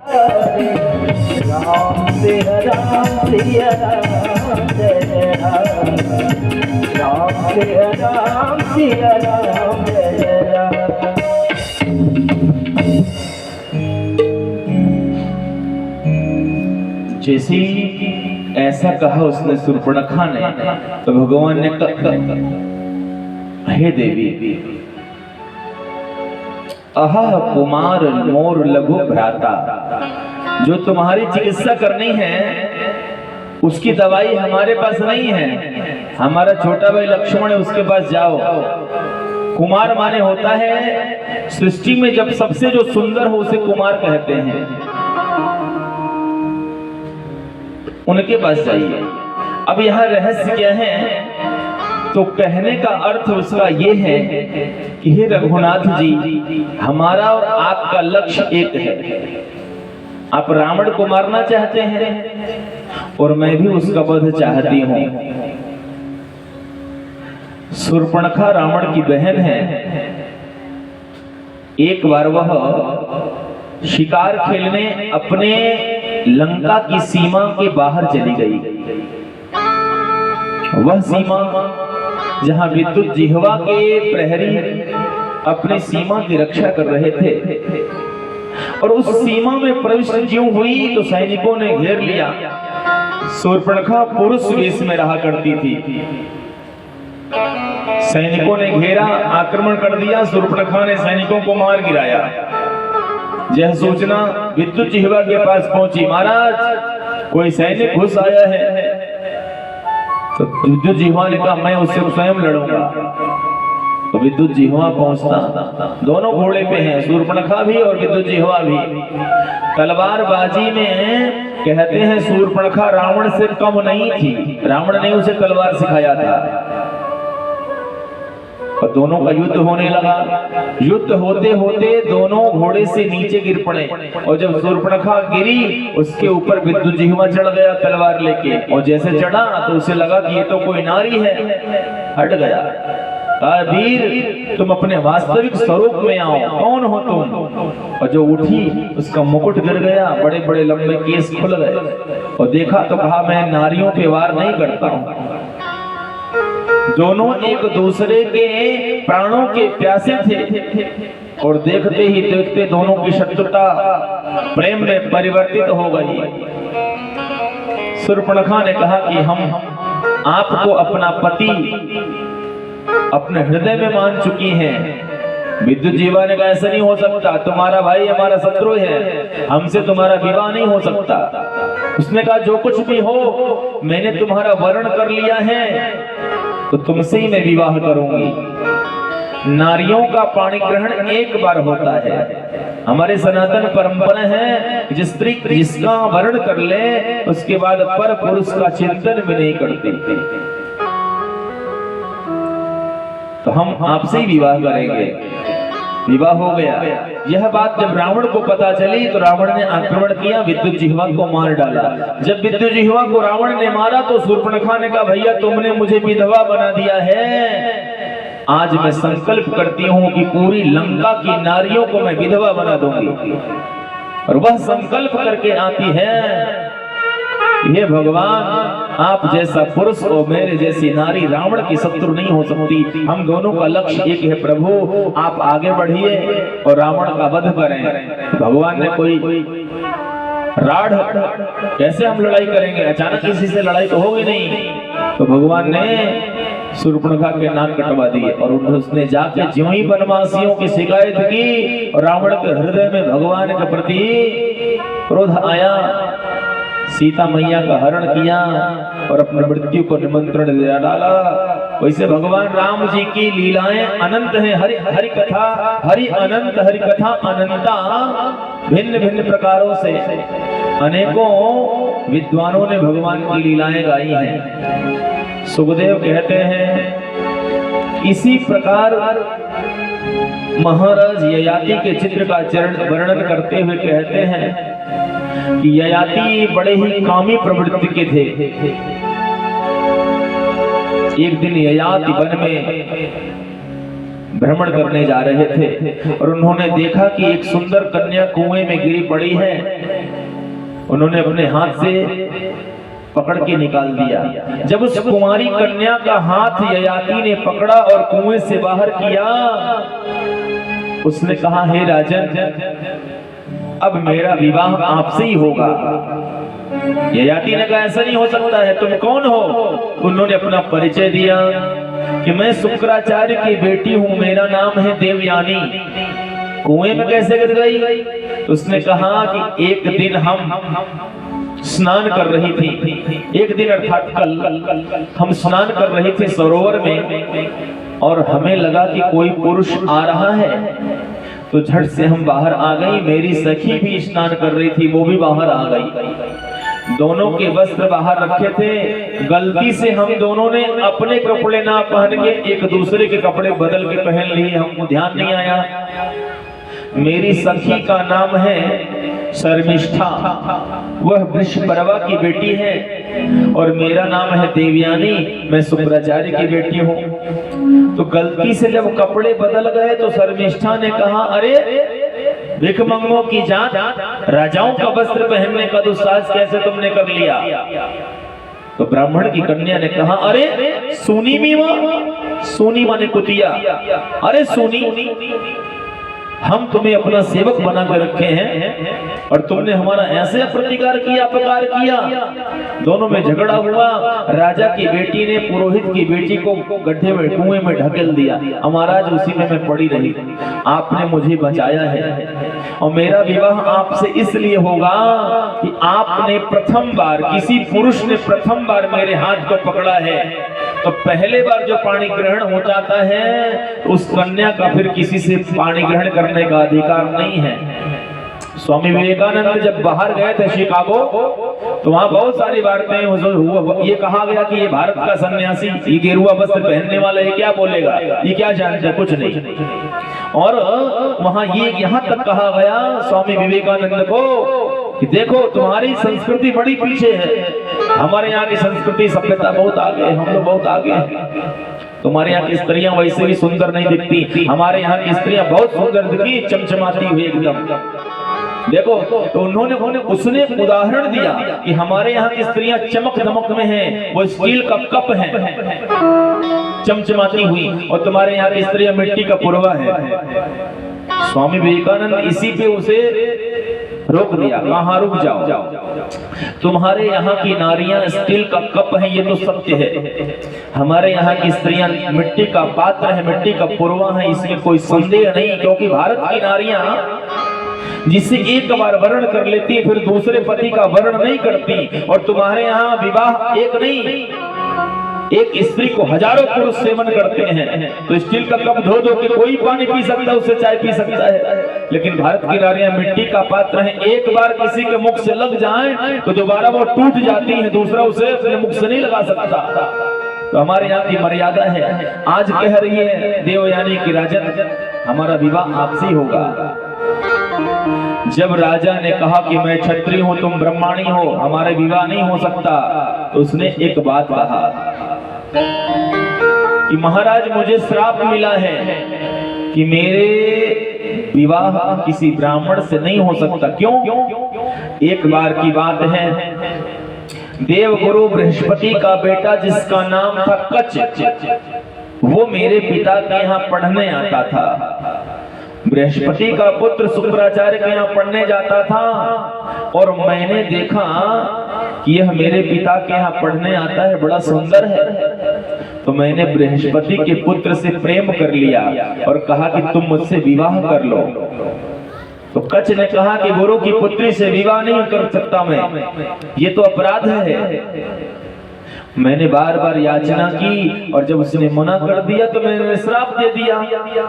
राम सिया राम सिया राम जय जय राम सिया राम सिया राम जय जय राम। जैसे ऐसा कहा उसने शूर्पणखा ने, तो भगवान ने कहा हे देवी, अहा कुमार मोर लघु भ्राता, जो तुम्हारी चिकित्सा करनी है उसकी दवाई हमारे पास नहीं है। हमारा छोटा भाई लक्ष्मण है, उसके पास जाओ। कुमार माने होता है सृष्टि में जब सबसे जो सुंदर हो उसे कुमार कहते हैं, उनके पास जाइए। अब यह रहस्य क्या है? तो कहने का अर्थ उसका ये है कि हे रघुनाथ जी, हमारा और आपका लक्ष्य एक है। आप रावण को मारना चाहते हैं और मैं भी उसका वध चाहती हूं। शूर्पणखा रावण की बहन है। एक बार वह शिकार खेलने अपने लंका की सीमा के बाहर चली गई। वह सीमा जहां विद्युत जिह्वा के प्रहरी अपनी सीमा की रक्षा कर रहे थे, और उस सीमा में प्रविष्ट ज्यों हुई तो सैनिकों ने घेर लिया। शूर्पणखा पुरुष वेश में रहा करती थी। सैनिकों ने घेरा, आक्रमण कर दिया। शूर्पणखा ने सैनिकों को मार गिराया। यह सूचना विद्युत जिह्वा के पास पहुंची, महाराज कोई सैनिक घुस आया है। तो विद्युत जिह्वा ने कहा मैं उससे स्वयं लड़ूंगा। तो विद्युत जिह्वा पहुंचता, दोनों घोड़े पे हैं, शूर्पणखा भी और विद्युत जिह्वा भी। तलवारबाजी में कहते हैं शूर्पणखा रावण से कम नहीं थी, रावण ने उसे तलवार सिखाया था। और दोनों का युद्ध होने लगा। युद्ध होते होते दोनों घोड़े से नीचे गिर पड़े, और जब शूर्पणखा गिरी उसके ऊपर विद्युत जिह्वा चढ़ गया तलवार लेके, और जैसे चढ़ा तो उसे लगा कि ये तो कोई नारी है, हट गया। वीर तुम अपने वास्तविक स्वरूप में आओ, कौन हो तुम? और जो उठी उसका मुकुट गिर गया, बड़े बड़े लंबे केस खुल गए, और देखा तो कहा मैं नारियों पे वार नहीं करता हूं। दोनों एक दूसरे के प्राणों के प्यासे थे, और देखते ही देखते दोनों की शत्रुता प्रेम में परिवर्तित हो गई। शूर्पणखा ने कहा कि हम आपको अपना पति अपने हृदय में मान चुकी हैं। विद्युत जिह्वा ने कहा ऐसा नहीं हो सकता, तुम्हारा भाई हमारा शत्रु है, हमसे तुम्हारा विवाह नहीं हो सकता। उसने कहा जो कुछ भी हो, मैंने तुम्हारा वर्ण कर लिया है, तो तुमसे ही मैं विवाह करूंगी। नारियों का पाणी ग्रहण एक बार होता है। हमारे सनातन परंपरा है कि स्त्री जिसका वर्ण कर ले उसके बाद पर पुरुष का चिंतन भी नहीं करती। तो हम आपसे ही विवाह करेंगे। विवाह हो गया। यह बात जब रावण को पता चली तो रावण ने आक्रमण किया, विद्युत जिह्वा को मार डाला। जब विद्युत जिह्वा को रावण ने मारा तो शूर्पणखा ने कहा भैया तुमने मुझे विधवा बना दिया है, आज मैं संकल्प करती हूँ कि पूरी लंका की नारियों को मैं विधवा बना दूंगी। और वह संकल्प करके आती है, हे भगवान आप जैसा पुरुष और मेरे जैसी नारी रावण की शत्रु नहीं हो सकती। हम दोनों का लक्ष्य एक है प्रभु, आप आगे बढ़िए और रावण का वध करें। भगवान ने कोई राढ़, कैसे हम लड़ाई करेंगे, अचानक किसी से लड़ाई तो होगी नहीं। तो भगवान ने शूर्पणखा के नाक कटवा दिए, और उसने जाके ज्यों ही वनवासियों की शिकायत की और रावण के हृदय में भगवान के प्रति क्रोध आया, सीता मैया का हरण किया और अपनी मृत्यु को निमंत्रण दे डाला। वैसे भगवान राम जी की लीलाएं अनंत हैं। हरि कथा हरि अनंत, हरि कथा अनंता, भिन्न भिन्न प्रकारों से अनेकों विद्वानों ने भगवान की लीलाएं गाई हैं। सुखदेव कहते हैं इसी प्रकार महाराज ययाति के चित्र का वर्णन करते हुए कहते हैं कि ययाति बड़े ही कामी प्रवृत्ति के थे। एक दिन ययाति वन में भ्रमण करने जा रहे थे और उन्होंने देखा कि एक सुंदर कन्या कुएं में गिरी पड़ी है। उन्होंने अपने हाथ से पकड़ के निकाल दिया। जब उस कुमारी कन्या का हाथ ययाति ने पकड़ा और कुएं से बाहर किया, उसने कहा, हे राजन, अब मेरा विवाह आपसे ही होगा। ययाति ने कहा, ऐसा नहीं हो सकता है, तुम कौन हो? उन्होंने अपना परिचय दिया कि मैं शुक्राचार्य की बेटी हूं, मेरा नाम है देवयानी। कुएं में कैसे गिर गई? उसने कहा कि एक दिन हम स्नान कर रही थी, एक दिन अर्थात कल हम स्नान कर रहे थे सरोवर में, और हमें लगा कि कोई पुरुष आ रहा है, तो झट से हम बाहर आ गई। मेरी सखी भी स्नान कर रही थी, वो भी बाहर आ गई। दोनों के वस्त्र बाहर रखे थे। गलती से हम दोनों ने अपने कपड़े ना पहन के एक दूसरे के कपड़े बदल के पहन लिए, हमको ध्यान नहीं आया। मेरी सखी का नाम है शर्मिष्ठा, वह वृषपर्वा की बेटी है, और मेरा नाम है देवयानी, मैं शुक्राचार्य की बेटी हूँ। तो गलती से जब कपड़े बदल गए तो शर्मिष्ठा ने कहा, अरे भिखमंगों की जात, राजाओं का वस्त्र पहनने का दुस्साहस कैसे तुमने कर लिया? तो ब्राह्मण की कन्या ने कहा, अरे सुनी मीमा, सुनी माने कुतिया, अरे सुनी, हम तुम्हें अपना सेवक बना कर रखे हैं और तुमने हमारा ऐसे प्रतिकार किया, अपकार किया। दोनों में झगड़ा हुआ। राजा की बेटी ने पुरोहित की बेटी को गड्ढे में, कुएं में ढकेल दिया। महाराज उसी में मैं पड़ी रही। आपने मुझे बचाया है और मेरा विवाह आपसे इसलिए होगा कि आपने प्रथम बार, किसी पुरुष ने प्रथम बार मेरे हाथ को पकड़ा है, तो पहले बार जो पाणी ग्रहण हो जाता है उस कन्या का फिर किसी से पाणी ग्रहण करने का अधिकार नहीं है। स्वामी विवेकानंद जब बाहर गए थे शिकागो, तो वहां बहुत सारी वार्ताएं हुआ। ये कहा गया कि ये भारत का सन्यासी, ये गेरुआ वस्त्र पहनने वाला, ये क्या बोलेगा, ये क्या जानता है, कुछ नहीं। और वहां ये यहाँ तक कहा गया स्वामी विवेकानंद को कि देखो तुम्हारी संस्कृति बड़ी पीछे है, हमारे यहाँ की संस्कृति सभ्यता बहुत आगे है, हम लोग बहुत आगे हैं। तुम्हारे यहाँ की स्त्रियां वैसे भी सुंदर नहीं दिखती, हमारे यहाँ की स्त्रियां बहुत सुंदर दिखी, चमचमाती हुई एकदम। देखो, तो उसने उदाहरण दिया कि हमारे यहाँ की स्त्रियां चमक दमक में हैं, वो स्टील का कप है चमचमाती हुई, और तुम्हारे यहाँ की स्त्रियां मिट्टी का पुरवा है। स्वामी विवेकानंद इसी पे उसे रोक दिया, कहाँ रुक जाओ, तुम्हारे यहाँ की नारियां स्टील का कप है, ये तो सत्य है। हमारे यहाँ की स्त्रियां मिट्टी का पात्र है, मिट्टी का पुरवा है, इसमें कोई संदेह नहीं। क्योंकि भारत की नारियां जिसे एक बार वर्ण कर लेती फिर दूसरे पति का वर्ण नहीं करती, और तुम्हारे यहाँ विवाह एक नहीं, एक स्त्री को हजारों पुरुष सेवन करते हैं। तो स्टील का कप धो धो के कोई पानी पी सकता है, उससे चाय पी सकता है, लेकिन भारत की नारियां मिट्टी का पात्र है। एक बार किसी के मुख से लग जाए तो दोबारा वो टूट जाती है, दूसरा उसे अपने मुख से नहीं लगा सकता। तो हमारे यहाँ की मर्यादा है। आज कह रही है देवयानी की, राजन हमारा विवाह आपसे ही होगा। जब राजा ने कहा कि मैं क्षत्रिय हूं, तुम ब्राह्मणी हो, हमारे विवाह नहीं हो सकता, तो उसने एक बात कहा कि महाराज मुझे श्राप मिला है कि मेरे विवाह किसी ब्राह्मण से नहीं हो सकता। क्यों? एक बार की बात है, देवगुरु बृहस्पति का बेटा जिसका नाम था कच, वो मेरे पिता के यहाँ पढ़ने आता था। बृहस्पति का पुत्र शुक्राचार्य के यहाँ पढ़ने जाता था, और मैंने देखा कि यह मेरे पिता के यहाँ पढ़ने आता है, बड़ा सुंदर है। तो मैंने बृहस्पति के पुत्र से प्रेम कर लिया और कहा कि तुम मुझसे विवाह कर लो। तो कच ने कहा कि गुरु की पुत्री से विवाह नहीं कर सकता मैं, ये तो अपराध है। मैंने बार बार याचना की, और जब उसने मना कर दिया तो मैंने श्राप दे दिया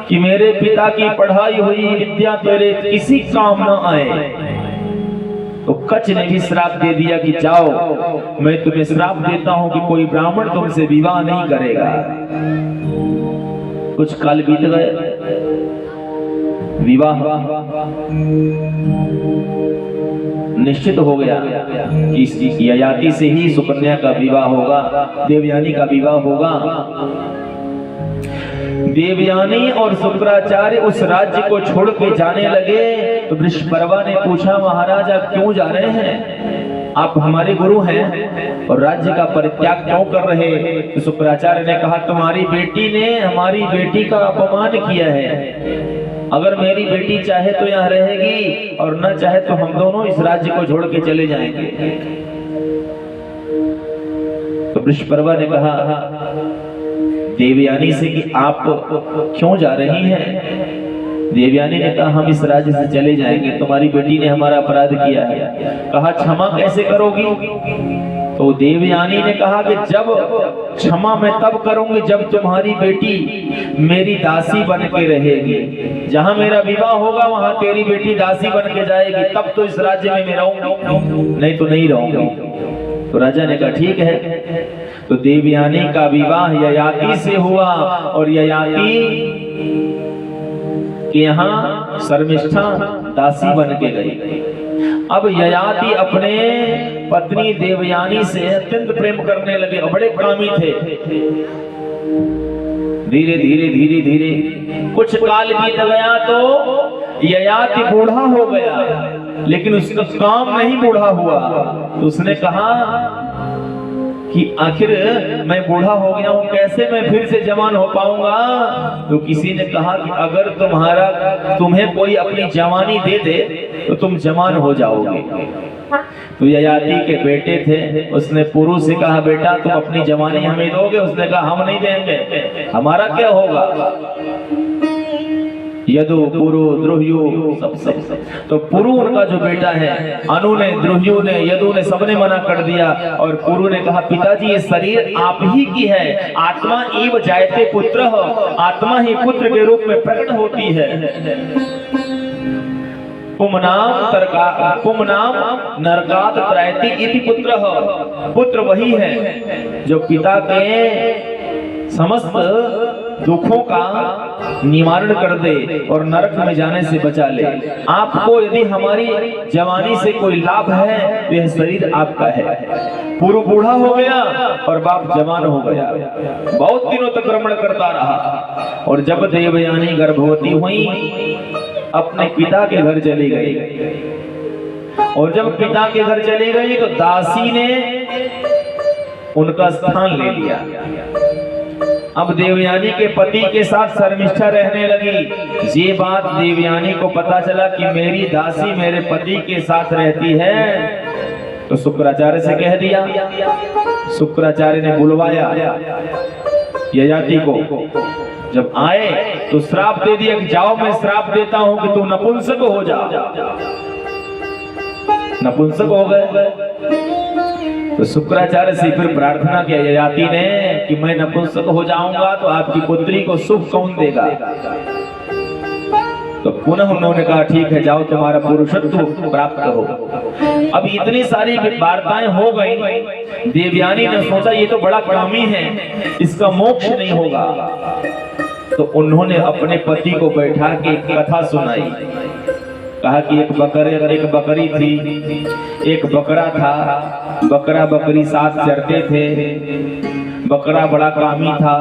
कि मेरे पिता की पढ़ाई हुई विद्या तेरे किसी काम न आए। तो कच ने भी श्राप दे दिया कि जाओ, मैं तुम्हें श्राप देता हूं कि कोई ब्राह्मण तुमसे विवाह नहीं करेगा। कुछ काल बीत गए, विवाह निश्चित हो गया कि ययाति से ही सुकन्या का विवाह होगा, देवयानी का विवाह होगा। देवयानी और शुक्राचार्य उस राज्य को छोड़ के जाने लगे तो वृषपर्वा ने पूछा, महाराज आप क्यों जा रहे हैं? आप हमारे गुरु हैं और राज्य का परित्याग क्यों कर रहे? तो शुक्राचार्य ने कहा, तुम्हारी बेटी ने हमारी बेटी का अपमान किया है। अगर मेरी बेटी चाहे तो यहाँ रहेगी और न चाहे तो हम दोनों इस राज्य को छोड़ के चले जाएंगे। तो वृषपर्वा ने कहा देवयानी से कि आप क्यों जा रही हैं? देवयानी ने कहा, हम इस राज्य से चले जाएंगे, तुम्हारी बेटी ने हमारा अपराध किया है। कहा, क्षमा कैसे करोगी? तो देवयानी ने कहा कि जब क्षमा मैं तब करूंगी जब तुम्हारी बेटी मेरी दासी बन के रहेगी। जहां मेरा विवाह होगा वहां तेरी बेटी दासी बन के जाएगी, तब तो इस राज्य में मैं रहूंगी, नहीं तो नहीं रहूंगी। तो राजा ने कहा ठीक है। तो देवयानी का विवाह ययाति से हुआ और ययाति कि यहाँ शर्मिष्ठा दासी बन के गई। अब ययाति अपने पत्नी देवयानी से अत्यंत प्रेम करने लगे और बड़े कामी थे। धीरे धीरे धीरे धीरे कुछ काल बीत गया तो ययाति बूढ़ा हो गया, लेकिन उसका काम नहीं बूढ़ा हुआ। तो उसने कहा कि आखिर मैं बूढ़ा हो गया हूँ, कैसे मैं फिर से जवान हो पाऊंगा? तो किसी ने कहा कि अगर तुम्हें कोई अपनी जवानी दे दे तो तुम जवान हो जाओगे। तो ययाति के बेटे थे, उसने पुरु से कहा, बेटा तुम अपनी जवानी हमें दोगे? उसने कहा, हम नहीं देंगे, हमारा क्या होगा? यदु पुरु द्रुह्यु सब। तो पुरु उनका जो बेटा है, अनु ने, द्रुह्यु ने, यदु ने, सबने मना कर दिया। और पुरु ने कहा, पिताजी ये शरीर आप ही की है, आत्मा एव जायते पुत्र, आत्मा ही पुत्र के रूप में प्रकट होती है। पुमनाम नरकात त्रयति इति पुत्र, पुत्र वही है जो पिता के समस्त दुखों का निवारण कर दे और नरक में जाने से बचा ले। आपको यदि हमारी जवानी से कोई लाभ है तो यह शरीर आपका है। पूर्व बूढ़ा हो गया और बाप जवान हो गया, बहुत दिनों तक रमण करता रहा। और जब देवयानी गर्भवती हुई अपने पिता के घर चली गई, और जब पिता के घर चली गई तो दासी ने उनका स्थान ले लिया। अब देवयानी के पति के साथ शर्मिष्ठा रहने लगी। ये बात देवयानी को पता चला कि मेरी दासी मेरे पति के साथ रहती है, तो शुक्राचार्य से कह दिया। शुक्राचार्य ने बुलवाया ययाति को। जब आए तो श्राप दे दिया कि जाओ, मैं श्राप देता हूं कि तू नपुंसक हो जा। नपुंसक हो गए। तो शुक्राचार्य से फिर प्रार्थना किया ययाति ने कि मैं नपुंसक हो जाऊंगा तो आपकी पुत्री को सुख कौन देगा? तो पुनः उन्होंने कहा ठीक है, जाओ तुम्हारा पुरुषत्व प्राप्त हो। अब इतनी सारी वार्ताएं हो गई, देवयानी ने सोचा ये तो बड़ा कामी है, इसका मोक्ष नहीं होगा। तो उन्होंने अपने पति को बैठा के कथा सुनाई। कहा कि एक बकरी थी, एक बकरा था, बकरा बकरी साथ चरते थे। बकरा बड़ा कामी था।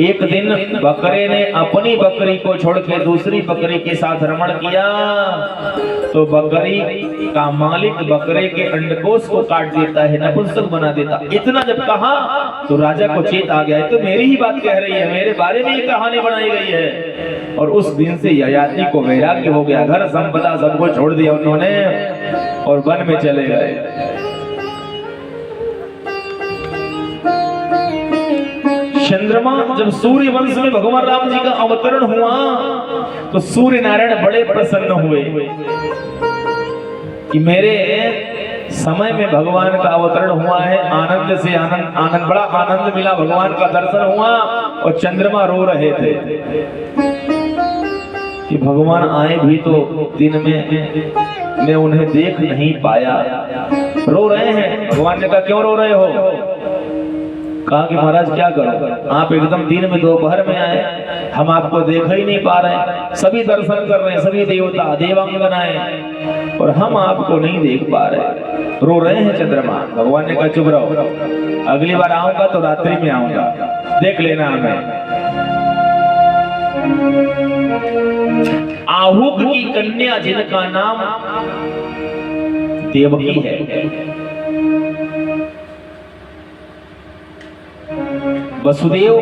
एक दिन बकरे ने अपनी बकरी को छोड़ के दूसरी बकरी के साथ रमण किया, तो बकरी का मालिक बकरे के अंडकोश को काट देता है, नपुंसक बना देता। इतना जब कहा तो राजा को चेत आ गया, तो मेरी ही बात कह रही है, मेरे बारे में ये कहानी बनाई गई है। और उस दिन से ययाति को वैराग्य हो गया, घर संपदा सबको छोड़ दिया उन्होंने और वन में चले गए। चंद्रमा, जब सूर्य वंश में भगवान राम जी का अवतरण हुआ तो सूर्य नारायण बड़े प्रसन्न हुए कि मेरे समय में भगवान का अवतरण हुआ है। आनंद से आनंद बड़ा आनंद मिला, भगवान का दर्शन हुआ। और चंद्रमा रो रहे थे कि भगवान आए भी तो दिन में मैं उन्हें देख नहीं पाया, रो रहे हैं। भगवान ने कहा क्यों रो रहे हो? कहा कि महाराज क्या करो, आप एकदम दिन में दोपहर में आए, हम आपको देख ही नहीं पा रहे। सभी दर्शन कर रहे हैं, सभी देवता देवांगनाएं, और हम आपको नहीं देख पा रहे, रो रहे हैं चंद्रमा। भगवान ने कहा चुप रहो, अगली बार आऊंगा तो रात्रि में आऊंगा, देख लेना हमें। आहुक की कन्या जिनका नाम देवकी है, वसुदेव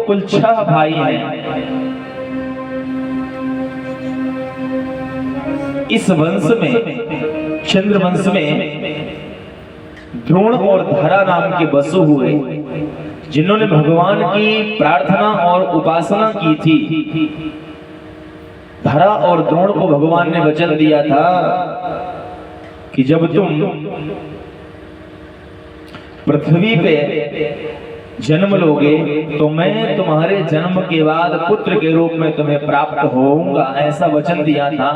कुल 6 भाई हैं। इस वंश में, चंद्र वंश में द्रोण और धरा नाम के वसु हुए, जिन्होंने भगवान की प्रार्थना और उपासना की थी। धरा और द्रोण को भगवान ने वचन दिया था कि जब तुम पृथ्वी पे जन्म लोगे तो मैं तुम्हारे जन्म के बाद पुत्र के रूप में तुम्हें प्राप्त होऊंगा, ऐसा वचन दिया था।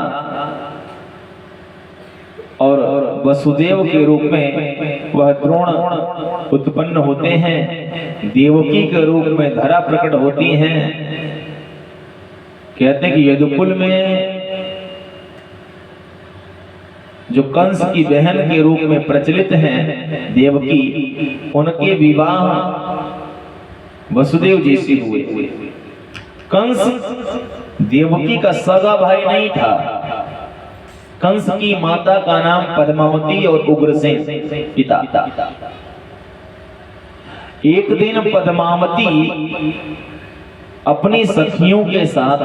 और वसुदेव के रूप में वह द्रोण उत्पन्न होते हैं, देवकी के रूप में धरा प्रकट होती हैं। कहते हैं कि यदुकुल में जो कंस की बहन के रूप में प्रचलित हैं देवकी, उनके विवाह वसुदेव जी से हुए। कंस देवकी का सगा भाई नहीं था। कंस की माता का नाम पद्मावती और उग्रसेन पिता। एक दिन पद्मावती अपनी सखियों के साथ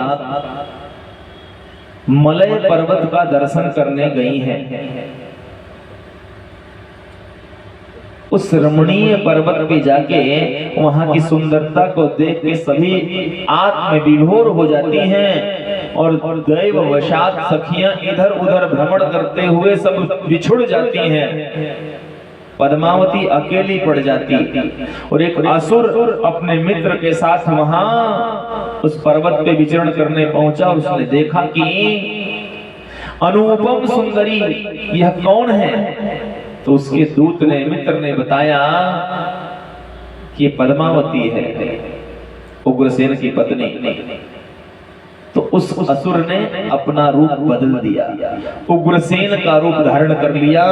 मलय पर्वत का दर्शन करने गई हैं। उस रमणीय पर्वत पे जाके वहां की सुंदरता को देख के सभी आत्म विभोर हो जाती हैं और दैव वशात सखियां इधर उधर भ्रमण करते हुए सब बिछुड़ जाती हैं। पद्मावती अकेली पड़ जाती और एक असुर अपने मित्र के साथ वहां उस पर्वत पे विचरण करने पहुंचा। उसने देखा कि अनुपम सुंदरी यह कौन है, तो उसके दूत ने, मित्र ने बताया कि पद्मावती है, उग्रसेन की पत्नी। तो उस असुर ने अपना रूप बदल दिया, उग्रसेन का रूप धारण कर लिया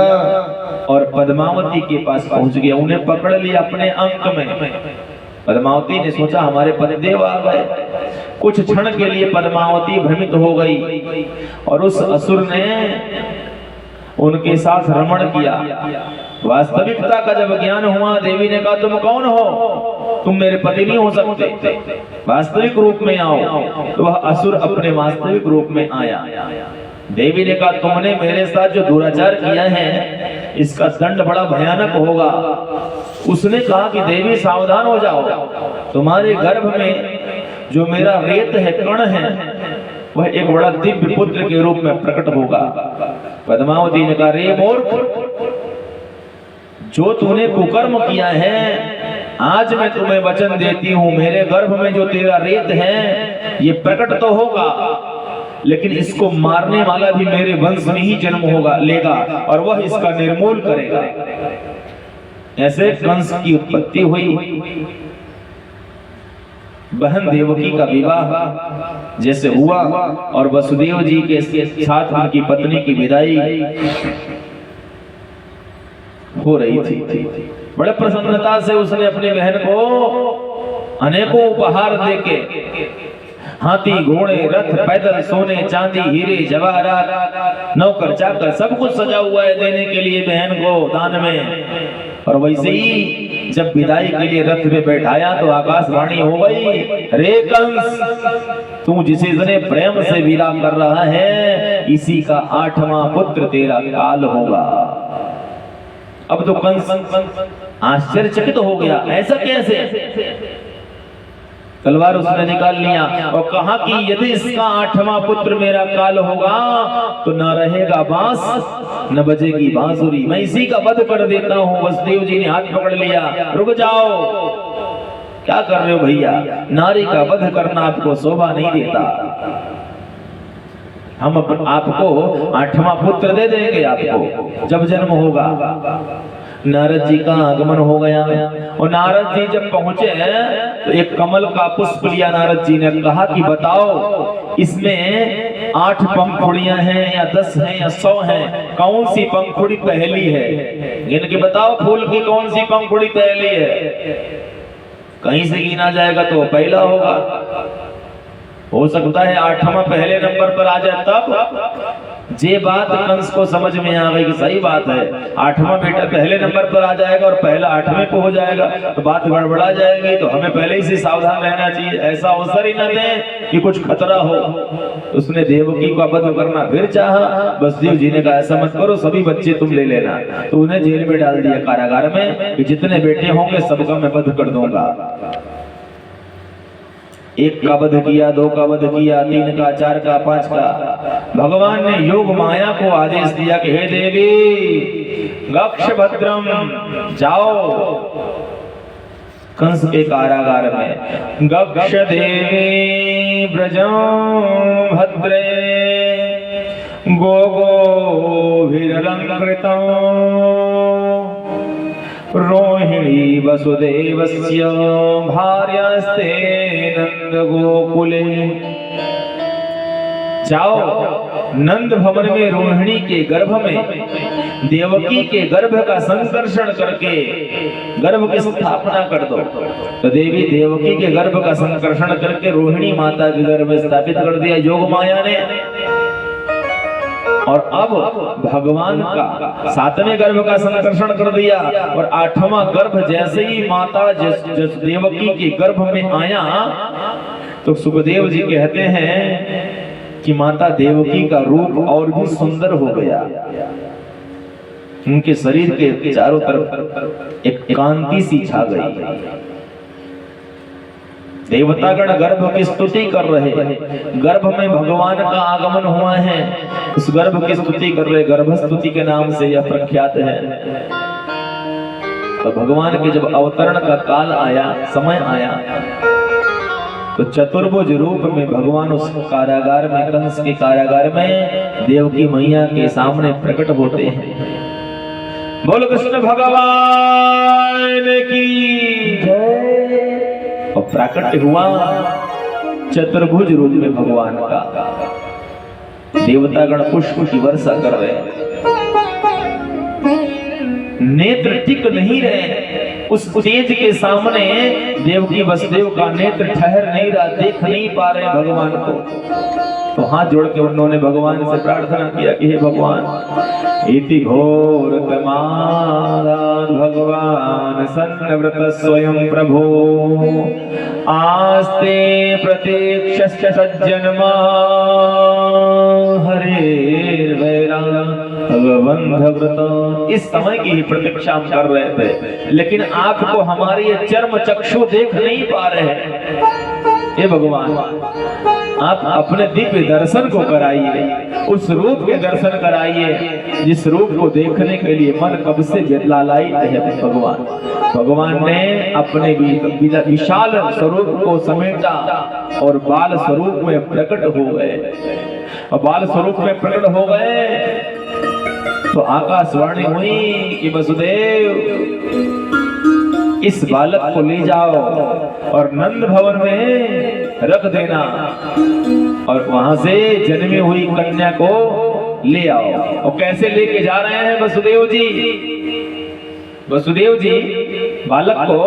और पद्मावती के पास पहुंच गया। उन्हें पकड़ लिया अपने अंक में। पद्मावती ने सोचा हमारे पतिदेव आ गए। कुछ क्षण के लिए पद्मावती भ्रमित हो गई और उस असुर ने उनके साथ रमण किया। वास्तविकता का जब ज्ञान हुआ, देवी ने कहा तुम कौन हो, तुम मेरे पति नहीं हो सकते, वास्तविक रूप में आओ। तो वह असुर अपने वास्तविक रूप में आया। देवी ने कहा तुमने मेरे साथ जो दुराचार किया है इसका दंड बड़ा भयानक होगा। उसने कहा कि देवी सावधान हो जाओ, तुम्हारे गर्भ में जो मेरा रेत है, कण है, वह एक बड़ा दिव्य पुत्र के रूप में प्रकट होगा। पद्मावती ने कहा रे मूर्ख, जो तूने कुकर्म किया है, आज मैं तुम्हें वचन देती हूँ, मेरे गर्भ में जो तेरा रेत है ये प्रकट तो होगा, लेकिन इसको मारने वाला भी मेरे वंश में ही जन्म होगा लेगा और वह इसका निर्मूल करेगा। ऐसे कंस की उत्पत्ति हुई। बहन देवकी का विवाह जैसे हुआ और वसुदेव जी के साथ उनकी पत्नी की विदाई हो रही थी। बड़े प्रसन्नता से उसने अपनी बहन को अनेकों उपहार देके, हाथी, घोड़े, रथ, पैदल, सोने, चांदी, हीरे, जवाहरात, नौकर चाकर सब कुछ सजा हुआ है देने के लिए बहन को दान में। और वैसे ही जब विदाई के लिए रथ में बैठाया तो आकाशवाणी हो गई, रे कंस, तू जिसे इतने प्रेम से विदा कर रहा है इसी का 8वां पुत्र तेरा काल होगा। अब तो कंस आश्चर्यचकित हो गया, ऐसा कैसे? तलवार उसने निकाल लिया और कहा कि यदि इसका 8वां पुत्र मेरा काल होगा तो न रहेगा बांस न बजेगी बांसुरी, मैं इसी का वध कर देता हूँ। वसुदेव जी ने हाथ पकड़ लिया, रुक जाओ, क्या कर रहे हो भैया, नारी का वध करना आपको शोभा नहीं देता। हम आपको 8वां पुत्र दे देंगे आपको जब जन्म होगा। नारद जी का आगमन हो गया और नारद जी जब पहुंचे तो एक कमल का पुष्प लिया। नारद जी ने कहा कि बताओ इसमें 8 पंखुड़ियां हैं या 10 हैं या 100 हैं, कौन सी पंखुड़ी पहली है? इनके बताओ फूल की कौन सी पंखुड़ी पहली है? कहीं से गिना जाएगा तो पहला होगा। हो सकता है 8वां पहले नंबर पर आ जाए, तब जे बात कंस को समझ में आ गई कि सही बात है, 8वां बेटा पहले नंबर पर आ जाएगा और पहला 8वें पे हो जाएगा तो बात गड़बड़ा जाएगी, तो हमें पहले ही से सावधान रहना चाहिए, ऐसा अवसर ही न दें कि कुछ खतरा हो। उसने देवकी को वध करना फिर चाहा, वसुदेव जी ने कहा ऐसा मत करो, सभी बच्चे तुम ले लेना, तो उन्हें जेल में डाल दिया, कारागार में, कि जितने बेटे होंगे सबका मैं वध कर दूंगा। 1 का वध किया, 2 का वध किया, 3 का, 4 का, 5 का। भगवान ने योग माया को आदेश दिया कि हे देवी गक्ष भद्रम, जाओ कंस के कारागार में, गक्ष देवी ब्रजम भद्रे गो गोभिरलंकृतं रोहिणी वसुदेवस्य भार्यास्ते नंद गोकुले। जाओ नंद भवन में रोहिणी के गर्भ में देवकी के गर्भ का संकर्षण करके गर्भ की स्थापना कर दो। तो देवी देवकी के गर्भ का संकर्षण करके रोहिणी माता के गर्भ में स्थापित कर दिया योग माया ने। और अब भगवान का 7वें गर्भ का संकर्षण कर दिया और 8वां गर्भ जैसे ही माता देवकी के गर्भ में आया तो सुखदेव जी कहते हैं कि माता देवकी का रूप और भी सुंदर हो गया। उनके शरीर के चारों तरफ एक कांति सी छा गई। देवतागण गर्भ की स्तुति कर रहे हैं, गर्भ में भगवान का आगमन हुआ है, उस गर्भ की स्तुति कर रहे, गर्भ स्तुति के नाम से यह प्रख्यात है। तो भगवान के जब अवतरण का काल आया, समय आया, तो चतुर्भुज रूप में भगवान उस कारागार में, कंस के कारागार में देवकी मैया के सामने प्रकट होते हैं। बोलो कृष्ण भगवान की जय। और प्राकट्य हुआ चतुर्भुज रूप में भगवान का। देवतागण पुष्प की वर्षा कर रहे हैं, नेत्र टिक नहीं रहे उस तेज के सामने। देवकी वसुदेव का नेत्र ठहर नहीं रहा, देख नहीं पा रहे भगवान को। तो हाथ जोड़ के उन्होंने भगवान से प्रार्थना किया कि हे भगवान, इति घोर तमादान भगवान सन्नव्रत स्वयं प्रभो आस्ते प्रतीक्षश्च सज्जन्मा हरे भगवंत। इस समय की ही प्रतीक्षा हम कर रहे थे, लेकिन आपको हमारे ये चर्म चक्षु देख नहीं पा रहे हैं। हे भगवान, आप अपने दिव्य दर्शन को कराइए, उस रूप के दर्शन कराइए जिस रूप को देखने के लिए मन कब से लालायित है। भगवान ने अपने विशाल स्वरूप को समेटा और बाल स्वरूप में प्रकट हो गए। और बाल स्वरूप में प्रकट हो गए तो आकाशवाणी हुई कि वसुदेव इस बालक को ले जाओ और नंद भवन में रख देना और वहां से जन्मी हुई कन्या को ले आओ। और कैसे लेके जा रहे हैं वसुदेव जी? वसुदेव जी बालक को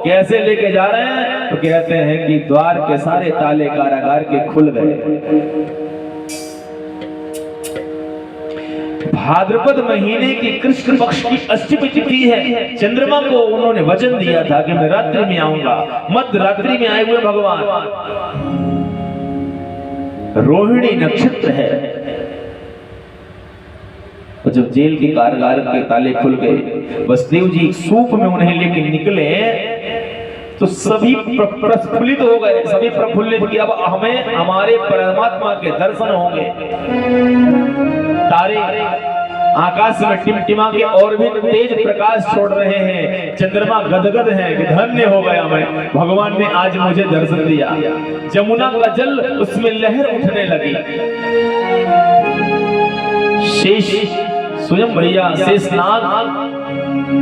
कैसे लेके जा रहे हैं? तो कहते हैं कि द्वार के सारे ताले कारागार के खुल गए। भाद्रपद महीने की कृष्ण पक्ष की अष्टमी तिथि है। चंद्रमा को उन्होंने वचन दिया था कि मैं रात्रि में आऊंगा। मध्य रात्रि में आए हुए भगवान, रोहिणी नक्षत्र है। और जब जेल के कारागार के ताले खुल गए, वसुदेव जी सूप में उन्हें लेकर निकले तो सभी प्रफुल्लित हो गए, सभी प्रफुल्लित कि अब हमें हमारे परमात्मा के दर्शन होंगे। तारे आकाश में टिमटिमा के और भी तेज प्रकाश छोड़ रहे हैं। चंद्रमा गदगद है कि धन्य हो गया मैं, भगवान ने आज मुझे दर्शन दिया। जमुना का जल उसमें लहर उठने लगी। शेष स्वयं भैया शेषनाग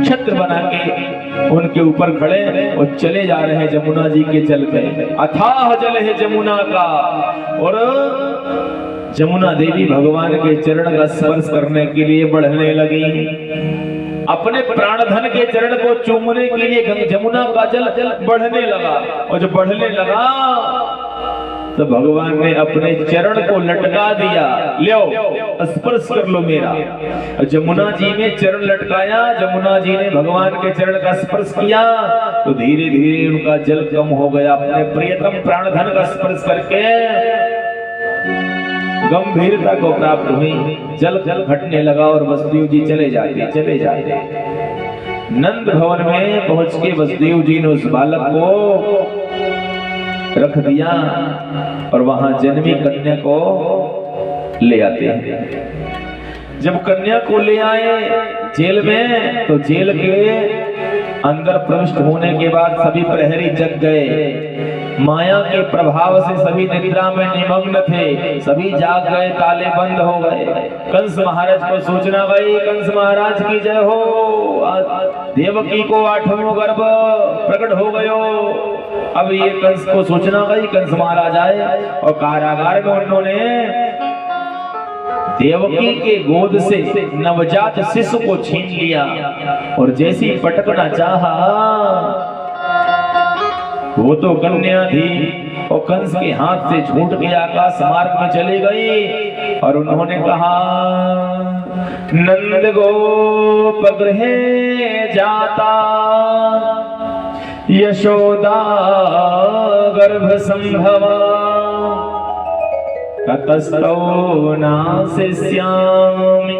छत्र बना के उनके ऊपर खड़े और चले जा रहे हैं जमुना जी के जल में। अथाह जल है जमुना का। और जमुना देवी भगवान के चरण का स्पर्श करने के लिए बढ़ने लगी। अपने प्राणधन के चरण को चूमने के लिए जमुना का जल बढ़ने लगा। और जब बढ़ने लगा तो भगवान ने अपने चरण को लटका दिया, लो स्पर्श कर लो मेरा। जमुना जी ने चरण लटकाया, जमुना जी ने भगवान के चरण का स्पर्श किया तो धीरे धीरे उनका जल कम हो गया। अपने प्रियतम प्राणधन का स्पर्श करके गंभीरता को प्राप्त हुई, जल घटने लगा और वसुदेव जी चले जाते। नंद भवन में पहुंच के वसुदेव जी ने उस बालक को रख दिया और वहां जन्मी कन्या को ले आते हैं। जब कन्या को ले आए जेल में, तो जेल के अंदर प्रविष्ट होने के बाद सभी प्रहरी जग गए। माया के प्रभाव से सभी निद्रा में निमग्न थे, सभी जाग गए, ताले बंद हो गए। कंस महाराज को सूचना गई, कंस महाराज की जय हो, देवकी को 8वां गर्भ प्रकट हो गयो। अब ये कंस को सूचना गई, कंस महाराज आए और कारागार में उन्होंने देवकी के गोद से नवजात शिशु को छीन लिया और जैसी पटकना चाहा, वो तो कन्या थी और कंस के हाथ से छूट के आकाश मार्ग में चली गई। और उन्होंने कहा, नंद गोप गृहे जाता, यशोदा गर्भ संभवा, ततस्तौ नासिष्यामि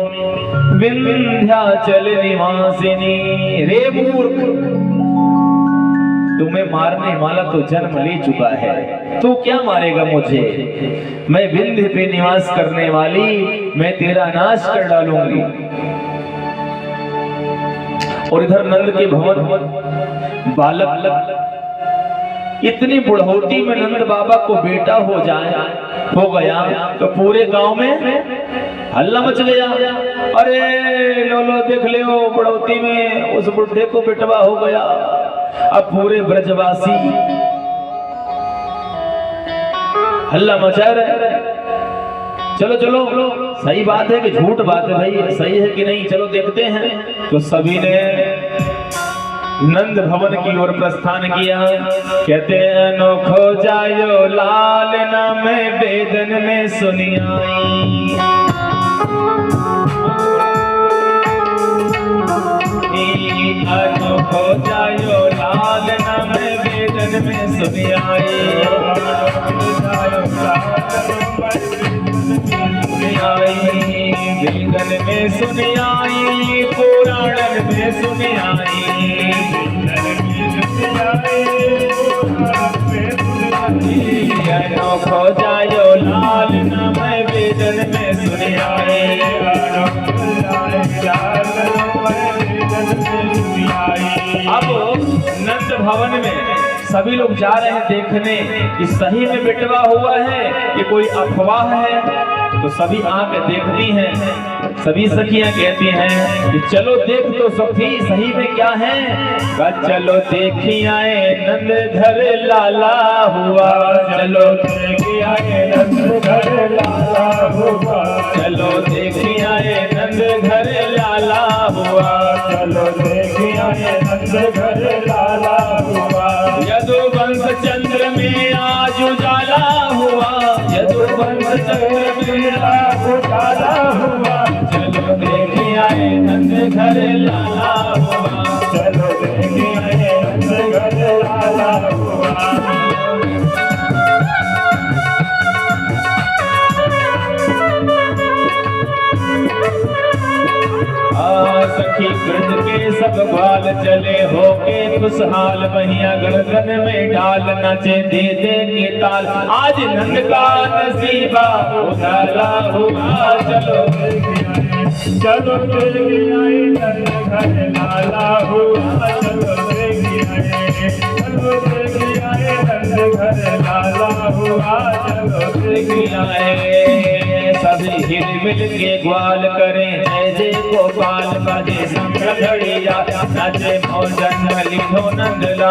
विंध्याचल निवासिनी। रे मूर्ख, तुम्हें मारने वाला तो जन्म ले चुका है, तू क्या मारेगा मुझे? मैं विंध्य पे निवास करने वाली, मैं तेरा नाश कर डालूंगी। और इधर नंद के भवन बालक इतनी बुढ़ौती में नंद बाबा को बेटा हो गया तो पूरे गांव में हल्ला मच गया। अरे लो देख ले, बुढ़ौती में उस बुढ़े को बेटवा हो गया। अब पूरे ब्रजवासी हल्ला मचा रहे। चलो सही बात है कि झूठ बात है भाई, सही है कि नहीं, चलो देखते हैं। तो सभी ने नंद भवन की ओर प्रस्थान किया। कहते अनोखो जायो लाल नाम वेदन में सुनियाई, अनोखो जायो लाल नाम वेदन में सुनियाई, वेदन में सुनियाई, पुराणन में सुनियाई, अनोखो जायो लाल नाम वेदन में सुनियाई। अब नंद भवन में सभी लोग जा रहे हैं देखने कि सही में बेटवा हुआ है कि कोई अफवाह है। तो सभी आंख देखती हैं, सभी सखियां कहती हैं कि चलो देख तो सही में क्या है। चलो देखी आए नंद घर लाला हुआ, चलो देखी आए नंद घर लाला हुआ, चलो देखी आए नंद घर लाला हुआ, चलो देखी आए नंद घर लाला हुआ। यदुवंश चंद्र में आज उजाला हुआ, यदुवंश चंद्र में आज उजाला हुआ, चलो देखी आए नंद घर लाला हुआ, चलो देखी आए नंद घर लाला हुआ। सखी ब्रज के सब बाल चले होके खुशहाल, महिया गर्दन में डाल नचे दे के ताल। आज नंद का नसीबा उजाला हुआ, चलो चलो देखी आए नंद घर लाला हुआ, चलो देखी आए, चलो देखी आए नंद घर लाला हुआ, चलो देखी आए। सभी हिल मिल के ग्वाल करें जय जय गोपाल, बजे संग घड़िया नचे भोजन लिखो नंदला।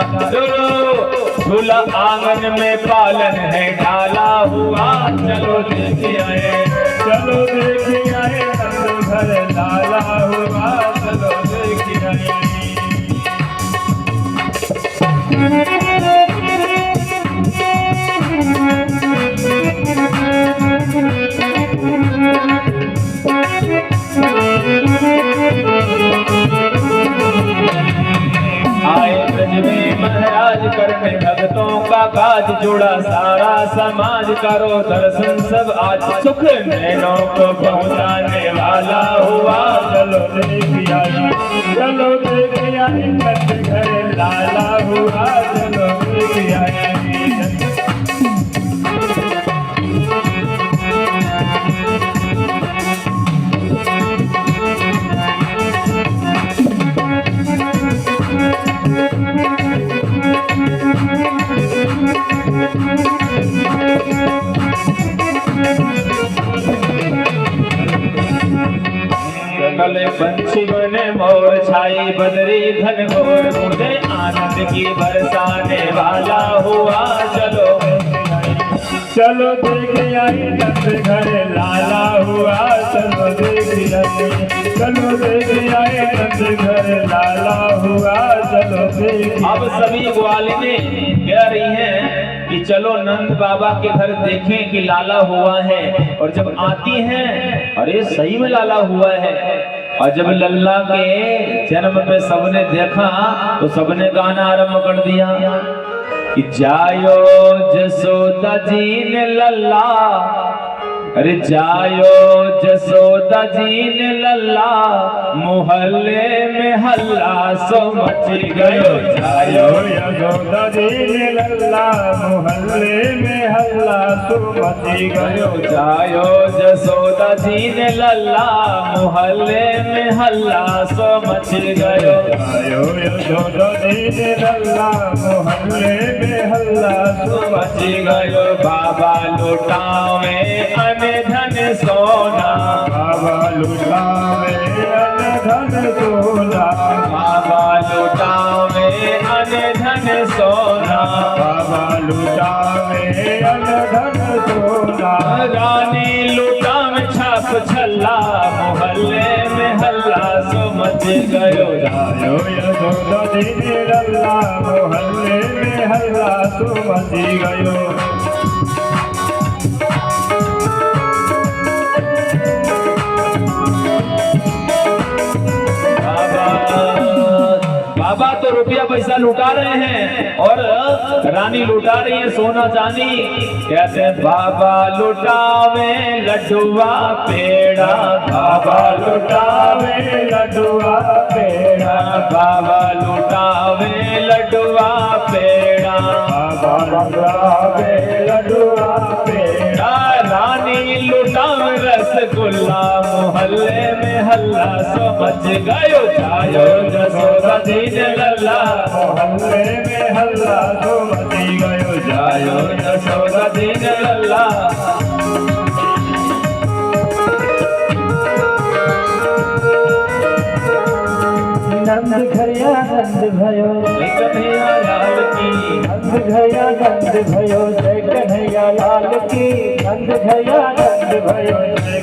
झूला आंगन में पालन है ढाला हुआ, चलो देखी आए, चलो देखी आए नंद घर लाला हुआ, चलो देखी आए। काज जोड़ा सारा समाज, करो दर्शन सब आज सुख नैनों को पहुँचाने वाला हुआ। चलो देख आई, चलो देख आई, नंद घर लाला हुआ। चलो देख आई। कले पंछी बने मोर छाई बदरी घन घोर, मुझे आनंद की बरसाने वाला हुआ। चलो चलो देख आई, नंद घर लाला हुआ। चलो देख आई, चलो देख आई, नंद घर लाला हुआ। चलो देख। अब सभी ग्वालिनें कह रही हैं कि चलो नंद बाबा के घर देखें कि लाला हुआ है। और जब आती हैं, अरे सही में लाला हुआ है। और जब लल्ला के जन्म पे सबने देखा तो सबने गाना आरंभ कर दिया कि जायो जसोदा जी ने लल्ला, अरे जायो जसोदा जी ने लल्ला, मोहल्ले में हल्ला सो मच गयो। जायो यशोदा जी ने लल्ला, मोहल्ले में हल्ला सो मच गयो। जायो जसोदा जी ने लल्ला, मोहल्ले में हल्ला सो मच गयो। जायो यशोदा जी ने लल्ला, मोहल्ले में हल्ला सो मच गयो। बाबा लुटावे अन धन सोना, बाबा लुटावे अन धन सोना, बाबा लुटावे अन धन सोना, बाबा लुटावे अन धन सोना। रानी लुटाव छाप छल्ला, मोहल्ले में हल्ला सो मच गयो। जायो यशोदा जी ने लल्ला, मोहल्ले में हल्ला सो मच गयो। बाबा तो रुपया पैसा लुटा रहे हैं और रानी लुटा रही है सोना चांदी। कहते हैं बाबा लुटावे लड्डुआ पेड़ा, बाबा लुटावे लड्डुआ पेड़ा, बाबा लुटावे लड्डुआ पेड़ा, बाबा लुटावे लड्डुआ पेड़ा। रानी लुटावे रसगुल्ला, मोहल्ले में हल्ला सो मच गयो। जायो जसोदा जी ने लल्ला, मोहल्ले में हल्ला सो मच गयो। जायो जसोदा जी ने लल्ला। नंद घरिया नंद भयो, कन्हैया लाल की, नंद घरिया नंद भयो, जय कन्हैया लाल की। नंद घरिया नंद भयो, जय